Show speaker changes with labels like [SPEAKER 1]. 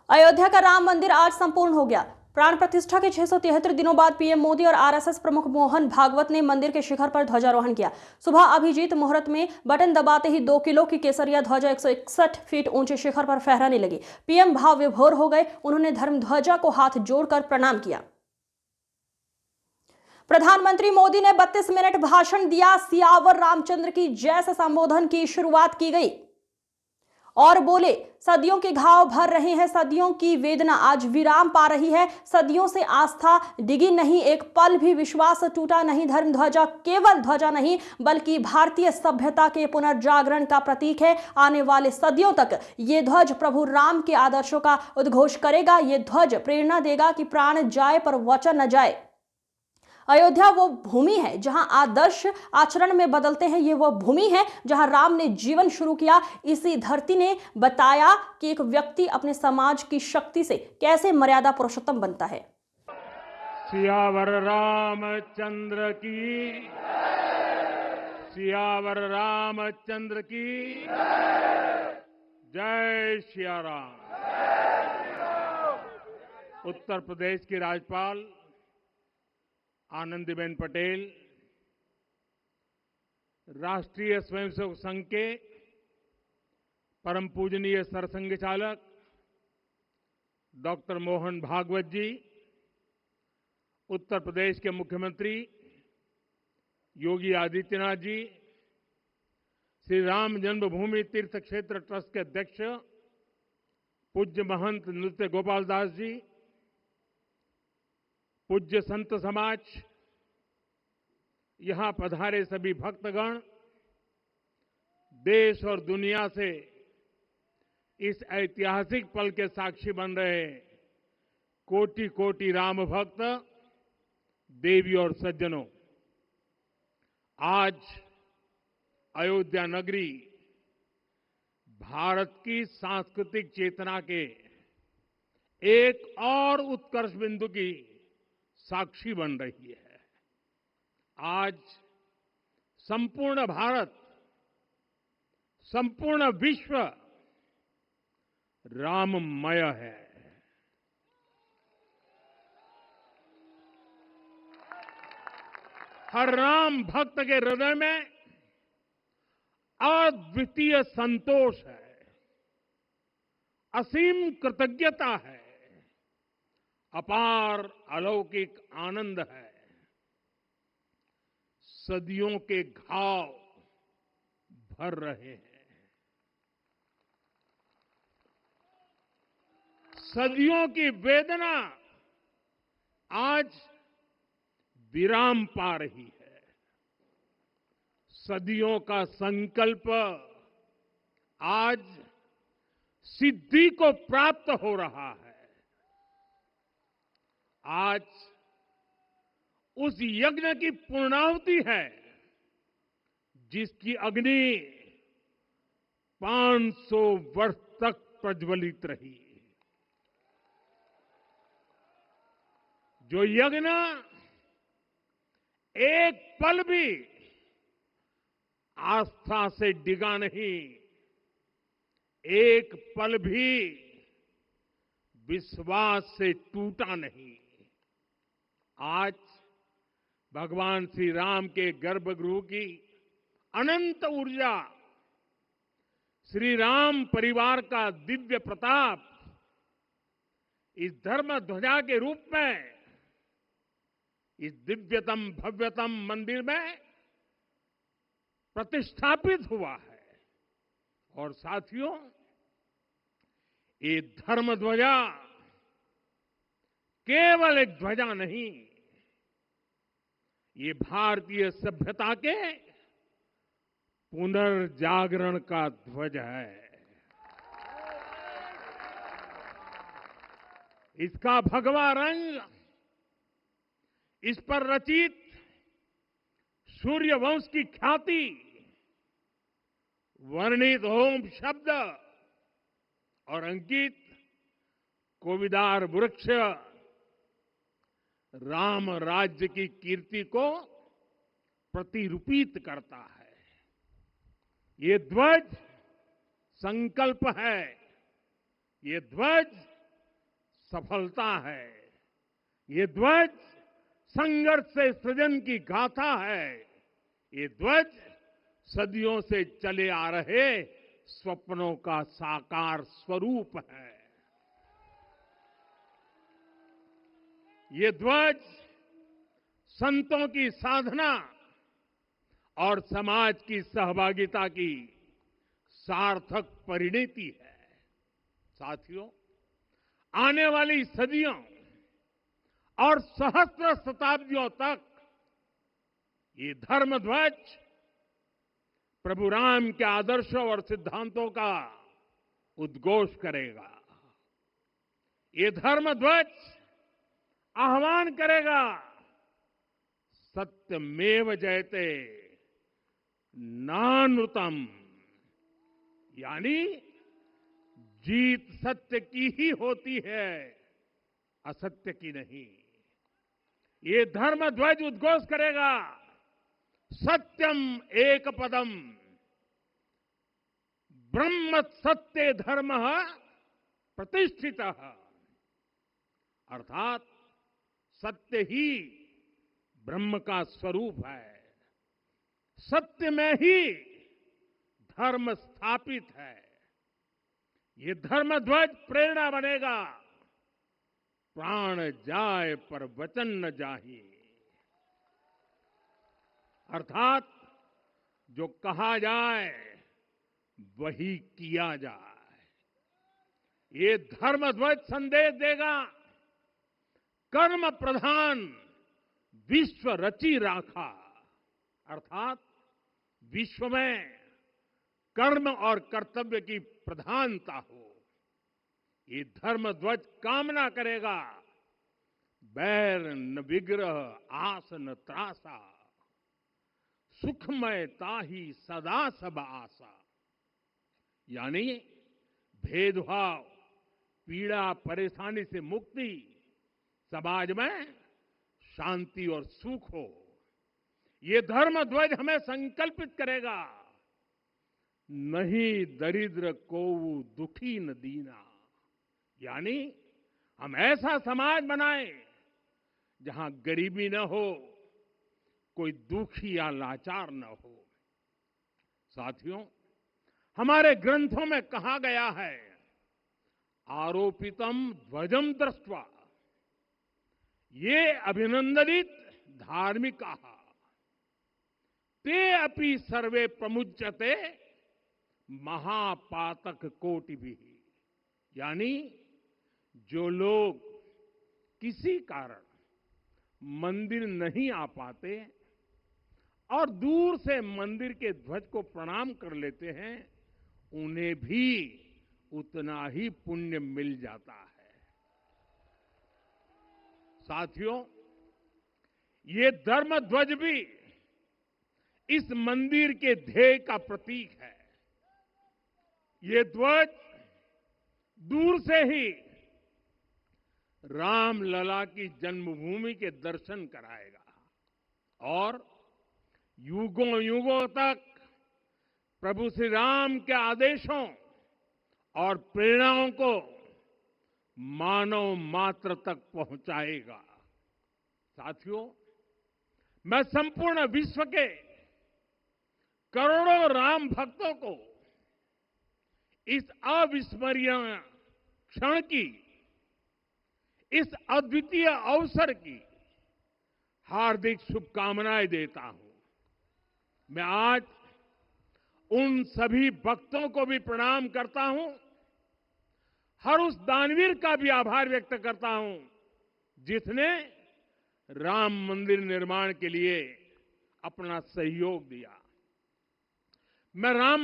[SPEAKER 1] अयोध्या का राम मंदिर आज संपूर्ण हो गया। प्राण प्रतिष्ठा के 673 दिनों बाद पीएम मोदी और आरएसएस प्रमुख मोहन भागवत ने मंदिर के शिखर पर ध्वजारोहण किया। सुबह अभिजीत मुहूर्त में बटन दबाते ही 2 किलो की केसरिया ध्वजा 161 फीट ऊंचे शिखर पर फहराने लगी। पीएम भाव विभोर हो गए। उन्होंने धर्म ध्वजा को हाथ जोड़कर प्रणाम किया। प्रधानमंत्री मोदी ने 32 मिनट भाषण दिया। सियावर रामचंद्र की जय से संबोधन की शुरुआत की गई और बोले, सदियों के घाव भर रहे हैं, सदियों की वेदना आज विराम पा रही है। सदियों से आस्था डिगी नहीं, एक पल भी विश्वास टूटा नहीं। धर्म ध्वजा केवल ध्वजा नहीं बल्कि भारतीय सभ्यता के पुनर्जागरण का प्रतीक है। आने वाले सदियों तक ये ध्वज प्रभु राम के आदर्शों का उद्घोष करेगा। ये ध्वज प्रेरणा देगा कि प्राण जाए पर वचन न जाए। अयोध्या वो भूमि है जहां आदर्श आचरण में बदलते हैं। ये वो भूमि है जहां राम ने जीवन शुरू किया। इसी धरती ने बताया कि एक व्यक्ति अपने समाज की शक्ति से कैसे मर्यादा पुरुषोत्तम बनता है।
[SPEAKER 2] सियावर रामचंद्र की, सियावर रामचंद्र की जय सिया राम। उत्तर प्रदेश की राज्यपाल आनंदीबेन पटेल, राष्ट्रीय स्वयंसेवक संघ के परम पूजनीय सरसंघ चालक डॉक्टर मोहन भागवत जी, उत्तर प्रदेश के मुख्यमंत्री योगी आदित्यनाथ जी, श्री राम जन्मभूमि तीर्थ क्षेत्र ट्रस्ट के अध्यक्ष पूज्य महंत नृत्य गोपाल दास जी, पूज्य संत समाज, यहां पधारे सभी भक्तगण, देश और दुनिया से इस ऐतिहासिक पल के साक्षी बन रहे कोटि कोटि राम भक्त, देवी और सज्जनों, आज अयोध्या नगरी भारत की सांस्कृतिक चेतना के एक और उत्कर्ष बिंदु की साक्षी बन रही है। आज संपूर्ण भारत, संपूर्ण विश्व राममय है। हर राम भक्त के हृदय में अद्वितीय संतोष है, असीम कृतज्ञता है, अपार अलौकिक आनंद है। सदियों के घाव भर रहे हैं, सदियों की वेदना आज विराम पा रही है। सदियों का संकल्प आज सिद्धि को प्राप्त हो रहा है। आज उस यज्ञ की पूर्णाहुति है जिसकी अग्नि 500 वर्ष तक प्रज्वलित रही। जो यज्ञ एक पल भी आस्था से डिगा नहीं, एक पल भी विश्वास से टूटा नहीं। आज भगवान श्री राम के गर्भगृह की अनंत ऊर्जा, श्री राम परिवार का दिव्य प्रताप इस धर्म ध्वजा के रूप में इस दिव्यतम भव्यतम मंदिर में प्रतिष्ठापित हुआ है। और साथियों, ये धर्म ध्वजा केवल एक ध्वजा नहीं, ये भारतीय सभ्यता के पुनर्जागरण का ध्वज है। इसका भगवा रंग, इस पर रचित सूर्यवंश की ख्याति, वर्णित होम शब्द और अंकित कोविदार वृक्ष राम राज्य की कीर्ति को प्रतिरूपित करता है। ये ध्वज संकल्प है, ये ध्वज सफलता है। ये ध्वज संघर्ष से सृजन की गाथा है। ये ध्वज सदियों से चले आ रहे स्वप्नों का साकार स्वरूप है। ये ध्वज संतों की साधना और समाज की सहभागिता की सार्थक परिणति है। साथियों, आने वाली सदियों और सहस्त्र शताब्दियों तक ये धर्म ध्वज प्रभु राम के आदर्शों और सिद्धांतों का उद्घोष करेगा। ये धर्म ध्वज आह्वान करेगा, सत्यमेव जयते नानृतम, यानी जीत सत्य की ही होती है, असत्य की नहीं। ये धर्म ध्वज उद्घोष करेगा, सत्यम एक पदम ब्रह्म सत्य धर्म प्रतिष्ठित, अर्थात सत्य ही ब्रह्म का स्वरूप है। सत्य में ही धर्म स्थापित है। ये धर्म ध्वज प्रेरणा बनेगा, प्राण जाए पर वचन न जाहि, अर्थात जो कहा जाए वही किया जाए। ये धर्म ध्वज संदेश देगा, कर्म प्रधान विश्व रची राखा, अर्थात विश्व में कर्म और कर्तव्य की प्रधानता हो। ये धर्म ध्वज कामना करेगा, बैर न विग्रह आस न त्रासा, सुखमय ताहि सदा सब आशा, यानी भेदभाव, पीड़ा, परेशानी से मुक्ति, समाज में शांति और सुख हो। ये धर्म ध्वज हमें संकल्पित करेगा, नहीं दरिद्र कोउ दुखी न दीना, यानी हम ऐसा समाज बनाएं जहां गरीबी न हो, कोई दुखी या लाचार न हो। साथियों, हमारे ग्रंथों में कहा गया है, आरोपितम ध्वजम दृष्ट्वा ये अभिनंदनित धार्मिका ते अपि सर्वे प्रमुच्यते महापातक कोटि भी, यानी जो लोग किसी कारण मंदिर नहीं आ पाते और दूर से मंदिर के ध्वज को प्रणाम कर लेते हैं, उन्हें भी उतना ही पुण्य मिल जाता है। साथियों, ये धर्म ध्वज भी इस मंदिर के ध्येय का प्रतीक है। ये ध्वज दूर से ही राम लला की जन्मभूमि के दर्शन कराएगा और युगों युगों तक प्रभु श्री राम के आदेशों और प्रेरणाओं को मानव मात्र तक पहुंचाएगा। साथियों, मैं संपूर्ण विश्व के करोड़ों राम भक्तों को इस अविस्मरणीय क्षण की, इस अद्वितीय अवसर की हार्दिक शुभकामनाएं देता हूं। मैं आज उन सभी भक्तों को भी प्रणाम करता हूं, हर उस दानवीर का भी आभार व्यक्त करता हूं जिसने राम मंदिर निर्माण के लिए अपना सहयोग दिया। मैं राम